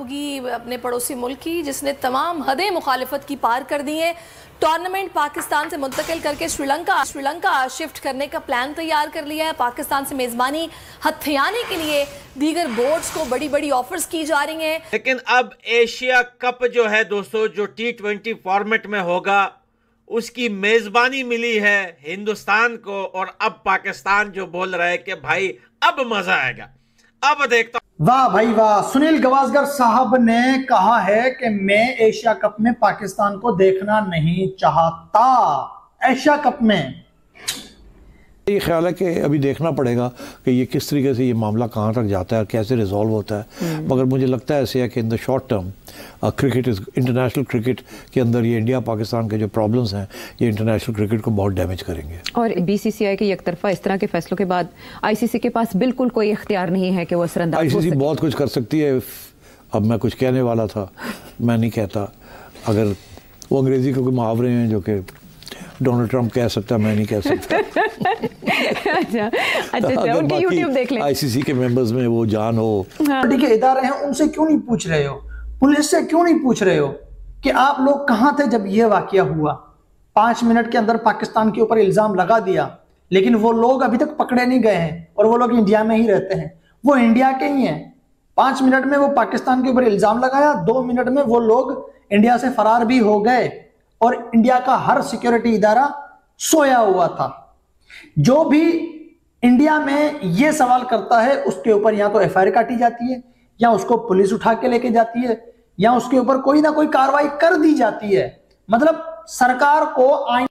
होगी अपने पड़ोसी मुल्क की जिसने तमाम हदें मुखालिफत की पार कर दी हैं। टूर्नामेंट पाकिस्तान से मुंतकिल करके श्रीलंका शिफ्ट करने का प्लान तैयार कर लिया है। पाकिस्तान से मेज़बानी हथियाने के लिए दीगर बोर्ड्स को बड़ी बड़ी ऑफर्स की जा रही हैं। लेकिन अब एशिया कप जो है दोस्तों, जो T20 फॉर्मेट में होगा, उसकी मेजबानी मिली है हिंदुस्तान को। और अब पाकिस्तान जो बोल रहा है कि भाई अब मजा आएगा। अब देखता वाह भाई वाह, सुनील गावस्कर साहब ने कहा है कि मैं एशिया कप में पाकिस्तान को देखना नहीं चाहता। एशिया कप में ये ख्याल है कि अभी देखना पड़ेगा कि ये किस तरीके से ये मामला कहाँ तक जाता है और कैसे रिजॉल्व होता है। मगर मुझे लगता है ऐसे है कि in the short term cricket international cricket के अंदर ये इंडिया पाकिस्तान के जो प्रॉब्लम्स हैं ये इंटरनेशनल क्रिकेट को बहुत डैमेज करेंगे। और BCCI के एकतरफा इस तरह के फैसलों के बाद ICC के पास बिल्कुल कोई इख्तियार नहीं है कि वो असरअंदाज हो ICC सके। बहुत कुछ कर सकती है। अब मैं कुछ कहने वाला था, मैं नहीं कहता। अगर वो अंग्रेजी के कोई मुहावरे हैं जो कि डोनाल्ड ट्रंप कह सकता है, मैं नहीं कह सकता। अच्छा, उनके YouTube देख लें। ICC के मेंबर्स में वो जान हो, के इदारे हैं, उनसे क्यों नहीं पूछ रहे हो? पुलिस से क्यों नहीं पूछ रहे हो कि आप लोग कहां थे जब यह वाकया हुआ? 5 मिनट के अंदर पाकिस्तान के ऊपर इल्जाम लगा दिया, लेकिन वो लोग अभी तक पकड़े नहीं गए हैं और वो लोग इंडिया में ही रहते हैं। वो इंडिया के ही हैं। 5 मिनट में वो पाकिस्तान के ऊपर इल्जाम लगाया, 2 मिनट में वो लोग इंडिया से फरार भी हो गए और इंडिया का हर सिक्योरिटी इदारा सोया हुआ था। जो भी इंडिया में ये सवाल करता है उसके ऊपर या तो FIR काटी जाती है, या उसको पुलिस उठा के लेके जाती है, या उसके ऊपर कोई ना कोई कार्रवाई कर दी जाती है। मतलब सरकार को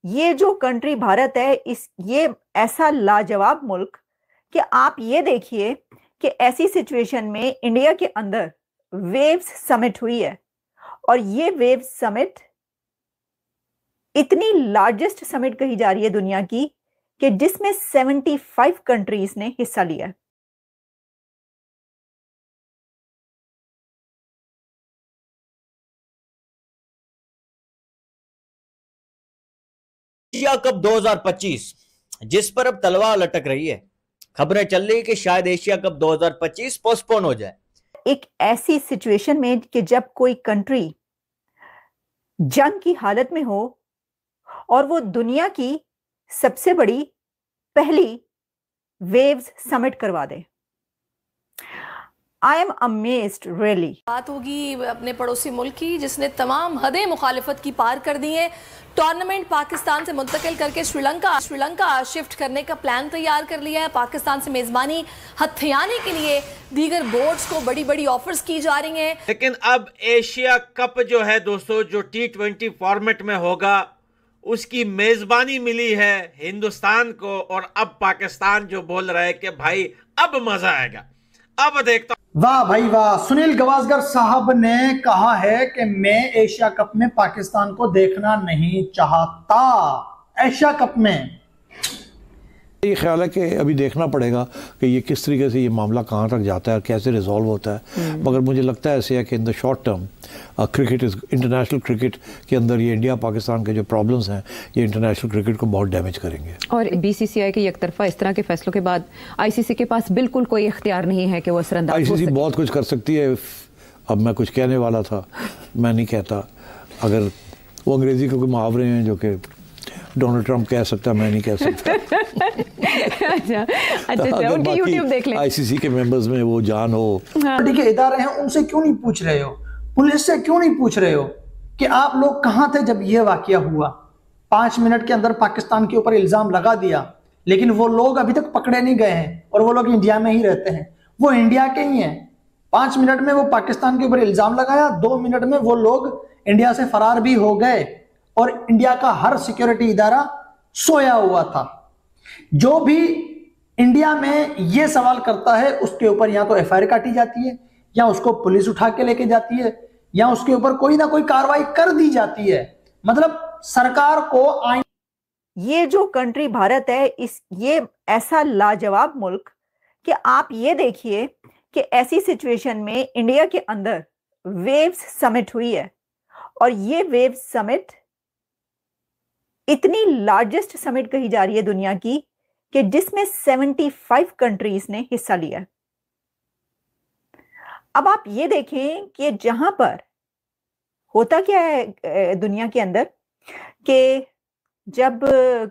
ये जो कंट्री भारत है, ये ऐसा लाजवाब मुल्क कि आप ये देखिए कि ऐसी सिचुएशन में इंडिया के अंदर वेव्स समिट हुई है और ये वेव्स समिट इतनी लार्जेस्ट समिट कही जा रही है दुनिया की कि जिसमें 75 कंट्रीज ने हिस्सा लिया है। एशिया कप 2025 जिस पर अब तलवार लटक रही है। खबरें चल रही कि शायद एशिया कप 2025 पोस्टपोन हो जाए। एक ऐसी सिचुएशन में कि जब कोई कंट्री जंग की हालत में हो और वो दुनिया की सबसे बड़ी पहली वेव्स समिट करवा दे। I am amazed really। बात होगी अपने पड़ोसी मुल्क की जिसने तमाम हदें मुखालिफत की पार कर दी हैं। टूर्नामेंट पाकिस्तान से मुंतकिल करके श्रीलंका शिफ्ट करने का प्लान तैयार कर लिया है। पाकिस्तान से मेज़बानी हथियाने के लिए दीगर बोर्ड्स को बड़ी बड़ी ऑफर्स की जा रही हैं। लेकिन अब एशिया कप जो है दोस्तों, जो T20 फॉर्मेट में होगा, उसकी मेजबानी मिली है हिंदुस्तान को। और अब पाकिस्तान जो बोल रहा है कि भाई अब मजा आएगा। अब देखता वाह भाई वाह, सुनील गावस्कर साहब ने कहा है कि मैं एशिया कप में पाकिस्तान को देखना नहीं चाहता। एशिया कप में ये ख्याल है कि अभी देखना पड़ेगा कि ये किस तरीके से ये मामला कहाँ तक जाता है और कैसे रिजॉल्व होता है। मगर मुझे लगता है ऐसे है कि in the short term cricket international cricket के अंदर ये इंडिया पाकिस्तान के जो प्रॉब्लम्स हैं ये इंटरनेशनल क्रिकेट को बहुत डैमेज करेंगे। और BCCI के एकतरफा इस तरह के फैसलों के बाद ICC के पास बिल्कुल कोई इख्तियार नहीं है कि वो असरअंदाज हो सके। ICC बहुत कुछ कर सकती है। अब मैं कुछ कहने वाला था, मैं नहीं कहता। अगर वो अंग्रेजी के कोई मुहावरे हैं जो कि डोनाल्ड ट्रंप कह सकता है, मैं नहीं कह सकता। अच्छा, उनके YouTube देख लें। ICC के मेंबर्स में वो जान हो, के इदारे हैं, उनसे क्यों नहीं पूछ रहे हो? पुलिस से क्यों नहीं पूछ रहे हो कि आप लोग कहां थे जब यह वाकया हुआ? 5 मिनट के अंदर पाकिस्तान के ऊपर इल्जाम लगा दिया, लेकिन वो लोग अभी तक पकड़े नहीं गए हैं और वो लोग इंडिया में ही रहते हैं। वो इंडिया के ही हैं। 5 मिनट में वो पाकिस्तान के ऊपर इल्जाम लगाया, 2 मिनट में वो लोग इंडिया से फरार भी हो गए और इंडिया का हर सिक्योरिटी इदारा सोया हुआ था। जो भी इंडिया में ये सवाल करता है उसके ऊपर या तो FIR काटी जाती है, या उसको पुलिस उठा के लेके जाती है, या उसके ऊपर कोई ना कोई कार्रवाई कर दी जाती है। मतलब सरकार को ये जो कंट्री भारत है, ये ऐसा लाजवाब मुल्क कि आप ये देखिए कि ऐसी सिचुएशन में इंडिया के अंदर वेव्स समिट हुई है और ये वेव्स समिट इतनी लार्जेस्ट समिट कही जा रही है दुनिया की कि जिसमें 75 कंट्रीज ने हिस्सा लिया है। अब आप ये देखें कि जहां पर होता क्या है दुनिया के अंदर कि जब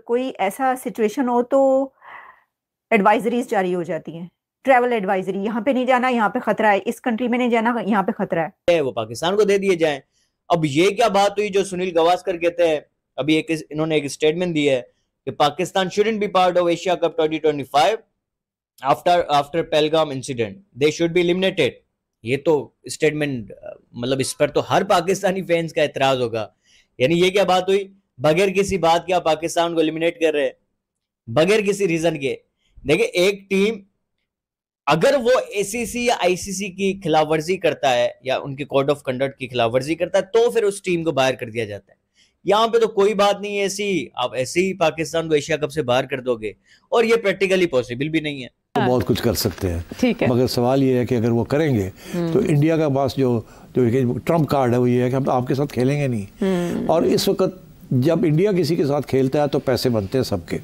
कोई ऐसा सिचुएशन हो तो एडवाइजरीज जारी हो जाती हैं, ट्रैवल एडवाइजरी, यहाँ पे नहीं जाना, यहाँ पे खतरा है, इस कंट्री में नहीं जाना, यहाँ पे खतरा है, वो पाकिस्तान को दे दिए जाएं। अब ये क्या बात हुई जो सुनील गावस्कर कहते हैं, अभी इन्होंने एक स्टेटमेंट दिया है कि Pakistan shouldn't be part of Asia cup 2025 after Pahalgam incident, they should be eliminated. ये तो स्टेटमेंट मतलब इस पर तो हर पाकिस्तानी फैंस का एतराज होगा। यानी ये क्या बात हुई, बगैर किसी बात के आप पाकिस्तान को एलिमिनेट कर रहे हैं, बगैर किसी रीजन के। देखिए एक टीम अगर वो एसीसी या आईसीसी की खिलाफवर्जी करता है या उनके कोड ऑफ कंडक्ट की खिलाफवर्जी करता है तो फिर उस टीम को बाहर कर दिया जाता है। यहाँ पे तो कोई बात नहीं है ऐसी, आप ऐसे ही पाकिस्तान को एशिया कप से बाहर कर दोगे, और ये प्रैक्टिकली पॉसिबल भी नहीं है। तो बहुत कुछ कर सकते हैं, ठीक है, मगर सवाल ये है कि अगर वो करेंगे तो इंडिया का पास जो ट्रम्प कार्ड है वो ये है कि हम आपके साथ खेलेंगे नहीं। और इस वक्त जब इंडिया किसी के साथ खेलता है तो पैसे बनते हैं सबके,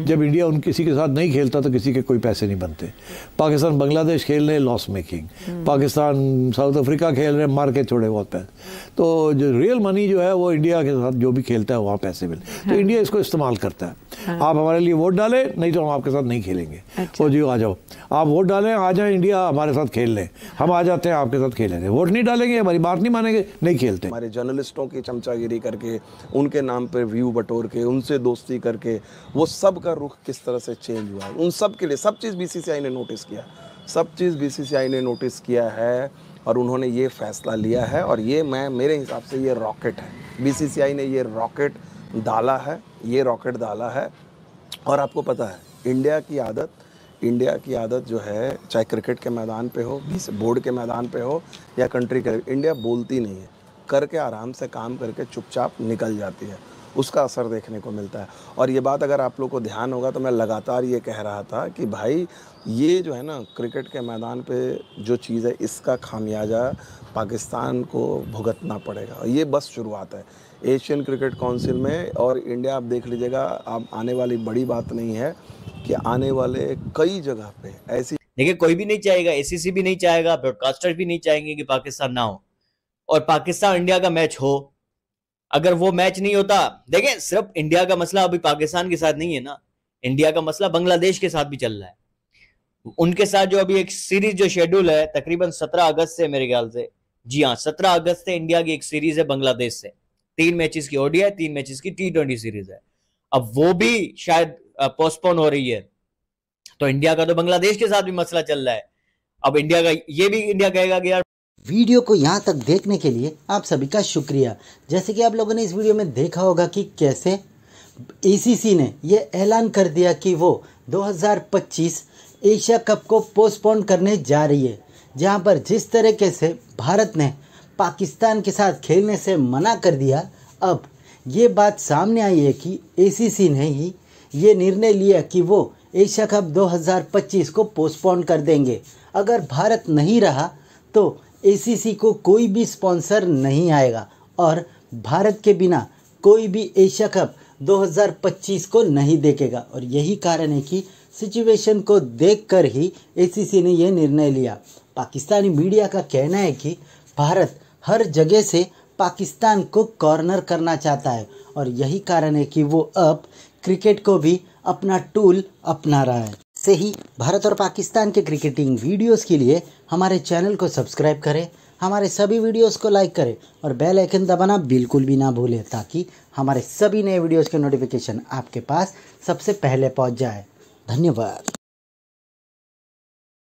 जब इंडिया किसी के साथ नहीं खेलता तो किसी के कोई पैसे नहीं बनते। पाकिस्तान बांग्लादेश खेल रहे loss making, Pakistan south Africa खेल रहे मार के थोड़े बहुत पैसे, तो जो रियल मनी जो है वो इंडिया के साथ जो भी खेलता है वहाँ पैसे मिले। तो इंडिया इसको इस्तेमाल करता है। आप हमारे लिए वोट डालें, नहीं तो हम आपके साथ नहीं खेलेंगे। ओ जी आ जाओ, आप वोट डालें, आ जाए इंडिया हमारे साथ खेल लें, हम आ जाते हैं आपके साथ खेलेंगे। वोट नहीं डालेंगे, हमारी बात नहीं मानेंगे, नहीं खेलते। हमारे जर्नलिस्टों की चमचागिरी करके, उनके नाम पर व्यू बटोर के, उनसे दोस्ती करके, वो सब का रुख किस तरह से चेंज हुआ है, उन सब के लिए सब चीज़ बीसीसीआई ने नोटिस किया, सब चीज़ बीसीसीआई ने नोटिस किया है और उन्होंने ये फैसला लिया है। और ये मेरे हिसाब से ये रॉकेट है, बीसीसीआई ने ये रॉकेट डाला है, ये रॉकेट डाला है। और आपको पता है इंडिया की आदत जो है, चाहे क्रिकेट के मैदान पे हो, बोर्ड के मैदान पे हो या कंट्री के, इंडिया बोलती नहीं है, करके आराम से काम करके चुपचाप निकल जाती है, उसका असर देखने को मिलता है। और ये बात अगर आप लोग को ध्यान होगा तो मैं लगातार ये कह रहा था कि भाई ये जो है ना क्रिकेट के मैदान पे जो चीज़ है इसका खामियाजा पाकिस्तान को भुगतना पड़ेगा। और ये बस शुरुआत है एशियन क्रिकेट काउंसिल में। और इंडिया आप देख लीजिएगा, आप आने वाली बड़ी बात नहीं है कि आने वाले कई जगह पे ऐसी, देखिए कोई भी नहीं चाहेगा, एसीसी भी नहीं चाहेगा, ब्रॉडकास्टर भी नहीं चाहेंगे कि पाकिस्तान ना हो और पाकिस्तान इंडिया का मैच हो। अगर वो मैच नहीं होता, देखें सिर्फ इंडिया का मसला अभी पाकिस्तान के साथ नहीं है ना, इंडिया का मसला बांग्लादेश के साथ भी चल रहा है। उनके साथ जो अभी एक सीरीज जो शेड्यूल है तकरीबन 17 अगस्त से, मेरे ख्याल से, जी हाँ 17 अगस्त से इंडिया की एक सीरीज है बांग्लादेश से, 3 मैचेस की ओडीआई, 3 मैचेस की T20 सीरीज है। अब वो भी शायद पोस्टपोन हो रही है, तो इंडिया का तो बांग्लादेश के साथ भी मसला चल रहा है। अब इंडिया का ये भी इंडिया कहेगा कि यार। वीडियो को यहाँ तक देखने के लिए आप सभी का शुक्रिया। जैसे कि आप लोगों ने इस वीडियो में देखा होगा कि कैसे एसीसी ने ये ऐलान कर दिया कि वो 2025 एशिया कप को पोस्टपोन करने जा रही है, जहाँ पर जिस तरीके से भारत ने पाकिस्तान के साथ खेलने से मना कर दिया, अब ये बात सामने आई है कि एसीसी ने ही ये निर्णय लिया कि वो एशिया कप 2025 को पोस्टपोन कर देंगे। अगर भारत नहीं रहा तो एसीसी को कोई भी स्पॉन्सर नहीं आएगा और भारत के बिना कोई भी एशिया कप 2025 को नहीं देखेगा। और यही कारण है कि सिचुएशन को देखकर ही एसीसी ने यह निर्णय लिया। पाकिस्तानी मीडिया का कहना है कि भारत हर जगह से पाकिस्तान को कॉर्नर करना चाहता है और यही कारण है कि वो अब क्रिकेट को भी अपना टूल अपना रहा है। से ही भारत और पाकिस्तान के क्रिकेटिंग वीडियोस के लिए हमारे चैनल को सब्सक्राइब करें, हमारे सभी वीडियोस को लाइक करें और बेल आइकन दबाना बिल्कुल भी ना भूलें, ताकि हमारे सभी नए वीडियोस के नोटिफिकेशन आपके पास सबसे पहले पहुंच जाए। धन्यवाद।